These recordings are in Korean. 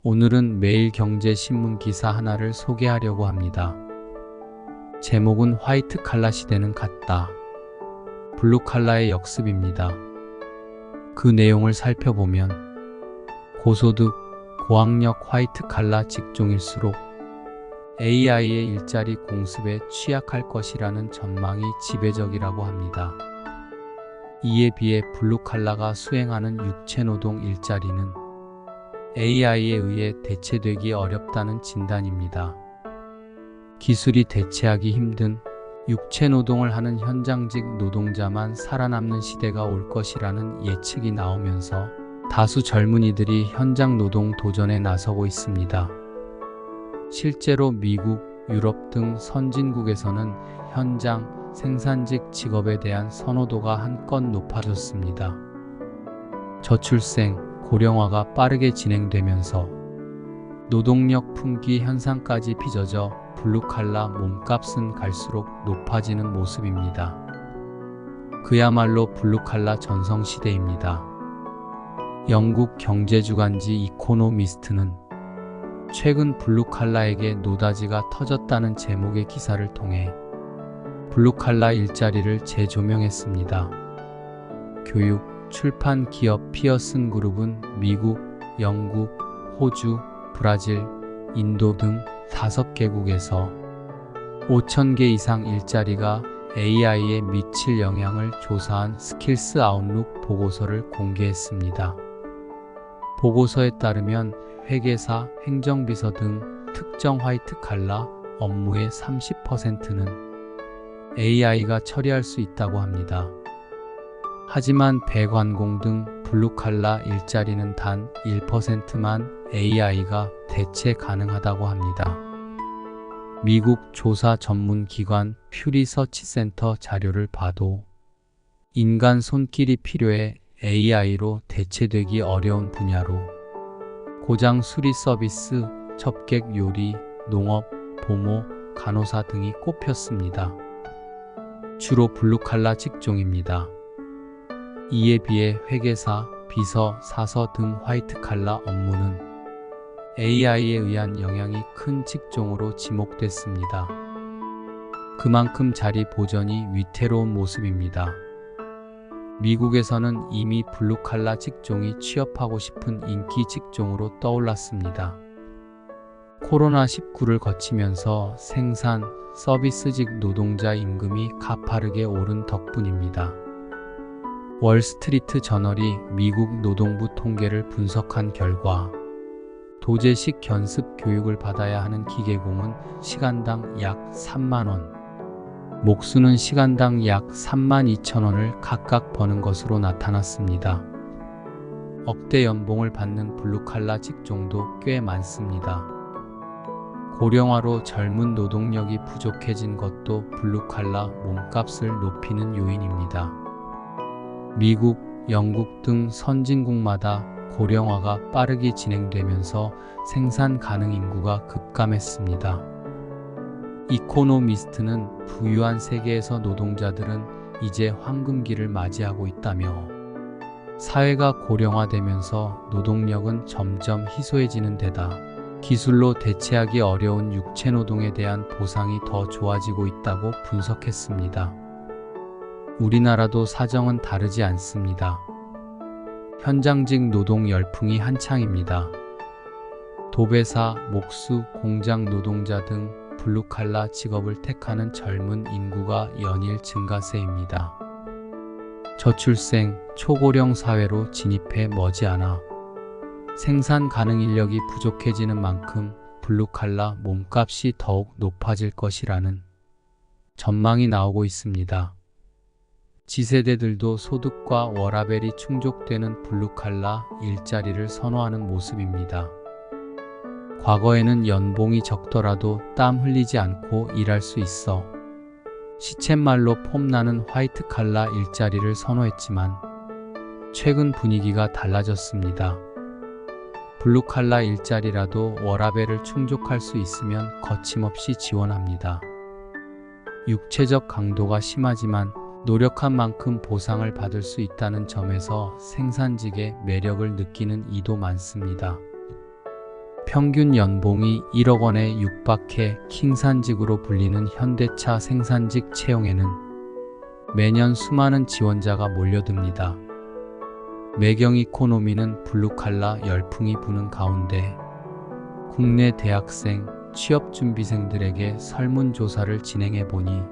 오늘은 매일경제신문 기사 하나를 소개하려고 합니다. 제목은 화이트 칼라 시대는 갔다. 블루 칼라의 역습입니다. 그 내용을 살펴보면 고소득, 고학력 화이트 칼라 직종일수록 AI의 일자리 공습에 취약할 것이라는 전망이 지배적이라고 합니다. 이에 비해 블루 칼라가 수행하는 육체노동 일자리는 AI에 의해 대체되기 어렵다는 진단입니다. 기술이 대체하기 힘든 육체노동을 하는 현장직 노동자만 살아남는 시대가 올 것이라는 예측이 나오면서 다수 젊은이들이 현장 노동 도전에 나서고 있습니다. 실제로 미국, 유럽 등 선진국에서는 현장, 생산직 직업에 대한 선호도가 한껏 높아졌습니다. 저출생, 고령화가 빠르게 진행되면서 노동력 품귀 현상까지 빚어져 블루칼라 몸값은 갈수록 높아지는 모습입니다. 그야말로 블루칼라 전성시대입니다. 영국 경제주간지 이코노미스트는 최근 블루칼라에게 노다지가 터졌다는 제목의 기사를 통해 블루칼라 일자리를 재조명했습니다. 교육, 출판 기업 피어슨 그룹은 미국, 영국, 호주, 브라질, 인도 등 5개국에서 5,000개 이상 일자리가 AI에 미칠 영향을 조사한 스킬스 아웃룩 보고서를 공개했습니다. 보고서에 따르면 회계사, 행정비서 등 특정 화이트 칼라 업무의 30%는 AI가 처리할 수 있다고 합니다. 하지만 배관공 등 블루칼라 일자리는 단 1%만 AI가 대체 가능하다고 합니다. 미국 조사 전문 기관 퓨 리서치 센터 자료를 봐도 인간 손길이 필요해 AI로 대체되기 어려운 분야로 고장 수리 서비스, 접객 요리, 농업, 보모, 간호사 등이 꼽혔습니다. 주로 블루칼라 직종입니다. 이에 비해 회계사, 비서, 사서 등 화이트 칼라 업무는 AI에 의한 영향이 큰 직종으로 지목됐습니다. 그만큼 자리 보전이 위태로운 모습입니다. 미국에서는 이미 블루칼라 직종이 취업하고 싶은 인기 직종으로 떠올랐습니다. 코로나19를 거치면서 생산, 서비스직 노동자 임금이 가파르게 오른 덕분입니다. 월스트리트 저널이 미국 노동부 통계를 분석한 결과 도제식 견습 교육을 받아야 하는 기계공은 시간당 약 3만원, 목수는 시간당 약 32,000원을 각각 버는 것으로 나타났습니다. 억대 연봉을 받는 블루칼라 직종도 꽤 많습니다. 고령화로 젊은 노동력이 부족해진 것도 블루칼라 몸값을 높이는 요인입니다. 미국, 영국 등 선진국마다 고령화가 빠르게 진행되면서 생산 가능 인구가 급감했습니다. 이코노미스트는 부유한 세계에서 노동자들은 이제 황금기를 맞이하고 있다며 사회가 고령화되면서 노동력은 점점 희소해지는 데다 기술로 대체하기 어려운 육체노동에 대한 보상이 더 좋아지고 있다고 분석했습니다. 우리나라도 사정은 다르지 않습니다. 현장직 노동 열풍이 한창입니다. 도배사, 목수, 공장 노동자 등 블루칼라 직업을 택하는 젊은 인구가 연일 증가세입니다. 저출생, 초고령 사회로 진입해 머지않아 생산 가능 인력이 부족해지는 만큼 블루칼라 몸값이 더욱 높아질 것이라는 전망이 나오고 있습니다. 지세대들도 소득과 워라밸이 충족되는 블루칼라 일자리를 선호하는 모습입니다. 과거에는 연봉이 적더라도 땀 흘리지 않고 일할 수 있어 시쳇말로 폼나는 화이트 칼라 일자리를 선호했지만 최근 분위기가 달라졌습니다. 블루칼라 일자리라도 워라밸을 충족할 수 있으면 거침없이 지원합니다. 육체적 강도가 심하지만 노력한 만큼 보상을 받을 수 있다는 점에서 생산직의 매력을 느끼는 이도 많습니다. 평균 연봉이 1억 원에 육박해 킹산직으로 불리는 현대차 생산직 채용에는 매년 수많은 지원자가 몰려듭니다. 매경 이코노미는 블루칼라 열풍이 부는 가운데 국내 대학생, 취업준비생들에게 설문조사를 진행해 보니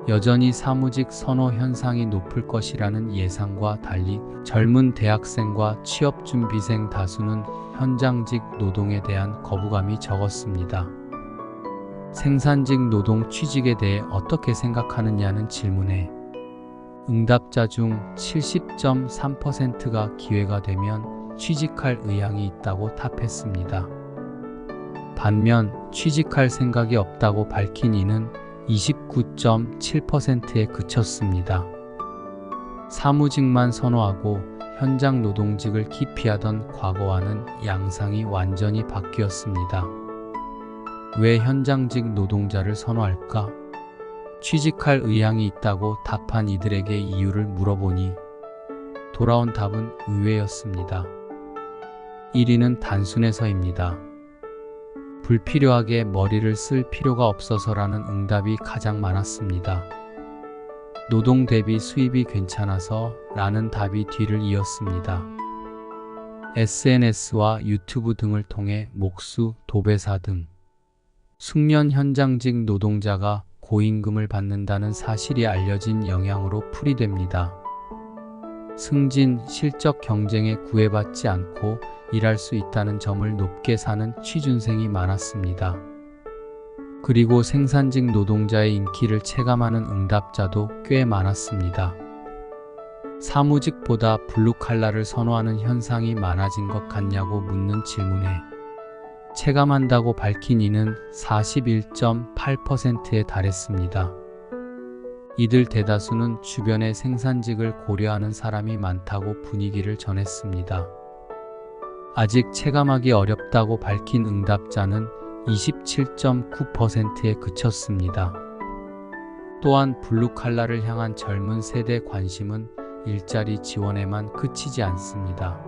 여전히 사무직 선호 현상이 높을 것이라는 예상과 달리 젊은 대학생과 취업준비생 다수는 현장직 노동에 대한 거부감이 적었습니다. 생산직 노동 취직에 대해 어떻게 생각하느냐는 질문에 응답자 중 70.3%가 기회가 되면 취직할 의향이 있다고 답했습니다. 반면 취직할 생각이 없다고 밝힌 이는 29.7%에 그쳤습니다. 사무직만 선호하고 현장 노동직을 기피하던 과거와는 양상이 완전히 바뀌었습니다. 왜 현장직 노동자를 선호할까? 취직할 의향이 있다고 답한 이들에게 이유를 물어보니 돌아온 답은 의외였습니다. 1위는 단순해서입니다. 불필요하게 머리를 쓸 필요가 없어서라는 응답이 가장 많았습니다. 노동 대비 수입이 괜찮아서 라는 답이 뒤를 이었습니다. SNS와 유튜브 등을 통해 목수, 도배사 등 숙련 현장직 노동자가 고임금을 받는다는 사실이 알려진 영향으로 풀이됩니다. 승진, 실적 경쟁에 구애받지 않고 일할 수 있다는 점을 높게 사는 취준생이 많았습니다. 그리고 생산직 노동자의 인기를 체감하는 응답자도 꽤 많았습니다. 사무직보다 블루칼라를 선호하는 현상이 많아진 것 같냐고 묻는 질문에 체감한다고 밝힌 이는 41.8%에 달했습니다. 이들 대다수는 주변의 생산직을 고려하는 사람이 많다고 분위기를 전했습니다. 아직 체감하기 어렵다고 밝힌 응답자는 27.9%에 그쳤습니다. 또한 블루칼라를 향한 젊은 세대 관심은 일자리 지원에만 그치지 않습니다.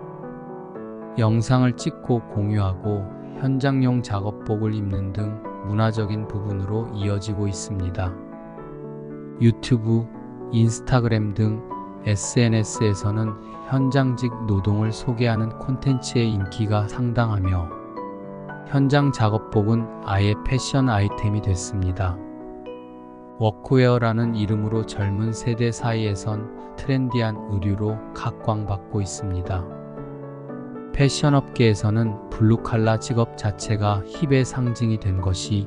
영상을 찍고 공유하고 현장용 작업복을 입는 등 문화적인 부분으로 이어지고 있습니다. 유튜브, 인스타그램 등 SNS에서는 현장직 노동을 소개하는 콘텐츠의 인기가 상당하며 현장 작업복은 아예 패션 아이템이 됐습니다. 워크웨어라는 이름으로 젊은 세대 사이에선 트렌디한 의류로 각광받고 있습니다. 패션업계에서는 블루칼라 직업 자체가 힙의 상징이 된 것이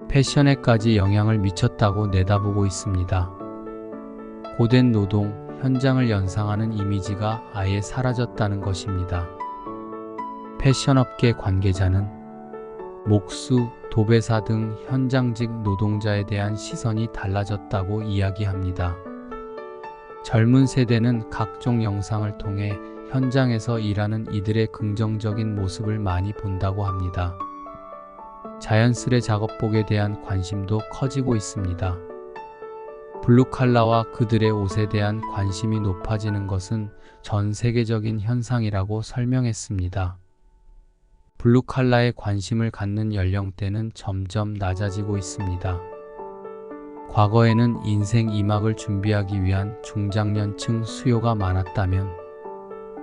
패션에까지 영향을 미쳤다고 내다보고 있습니다. 고된 노동, 현장을 연상하는 이미지가 아예 사라졌다는 것입니다. 패션업계 관계자는 목수, 도배사 등 현장직 노동자에 대한 시선이 달라졌다고 이야기합니다. 젊은 세대는 각종 영상을 통해 현장에서 일하는 이들의 긍정적인 모습을 많이 본다고 합니다. 자연스레 작업복에 대한 관심도 커지고 있습니다. 블루칼라와 그들의 옷에 대한 관심이 높아지는 것은 전 세계적인 현상이라고 설명했습니다. 블루칼라에 관심을 갖는 연령대는 점점 낮아지고 있습니다. 과거에는 인생 2막을 준비하기 위한 중장년층 수요가 많았다면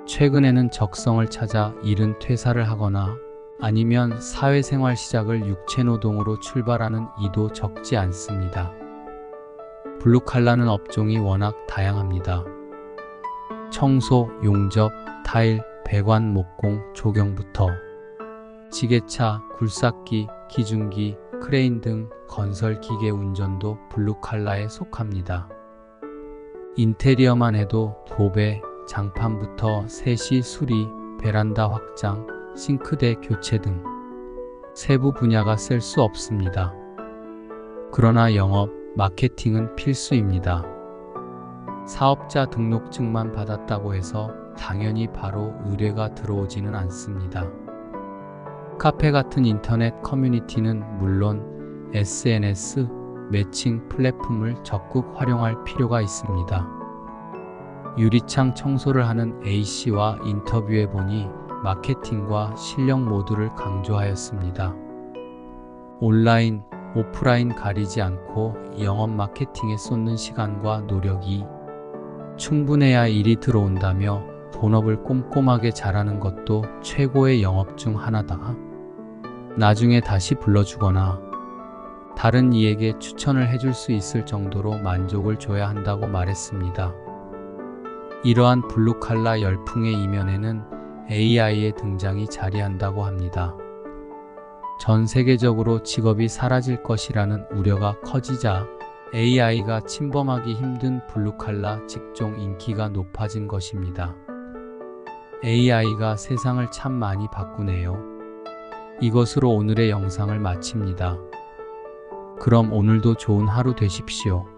최근에는 적성을 찾아 이른 퇴사를 하거나 아니면 사회생활 시작을 육체노동으로 출발하는 이도 적지 않습니다. 블루칼라는 업종이 워낙 다양합니다. 청소, 용접, 타일, 배관, 목공, 조경부터 지게차, 굴삭기, 기중기, 크레인 등 건설 기계 운전도 블루칼라에 속합니다. 인테리어만 해도 도배, 장판부터 세시 수리, 베란다 확장, 싱크대 교체 등 세부 분야가 셀 수 없습니다. 그러나 영업, 마케팅은 필수입니다. 사업자 등록증만 받았다고 해서 당연히 바로 의뢰가 들어오지는 않습니다. 카페 같은 인터넷 커뮤니티는 물론 SNS, 매칭 플랫폼을 적극 활용할 필요가 있습니다. 유리창 청소를 하는 A씨와 인터뷰해보니 마케팅과 실력 모두를 강조하였습니다. 온라인, 오프라인 가리지 않고 영업 마케팅에 쏟는 시간과 노력이 충분해야 일이 들어온다며 본업을 꼼꼼하게 잘하는 것도 최고의 영업 중 하나다. 나중에 다시 불러주거나 다른 이에게 추천을 해줄 수 있을 정도로 만족을 줘야 한다고 말했습니다. 이러한 블루칼라 열풍의 이면에는 AI의 등장이 자리한다고 합니다. 전 세계적으로 직업이 사라질 것이라는 우려가 커지자 AI가 침범하기 힘든 블루칼라 직종 인기가 높아진 것입니다. AI가 세상을 참 많이 바꾸네요. 이것으로 오늘의 영상을 마칩니다. 그럼 오늘도 좋은 하루 되십시오.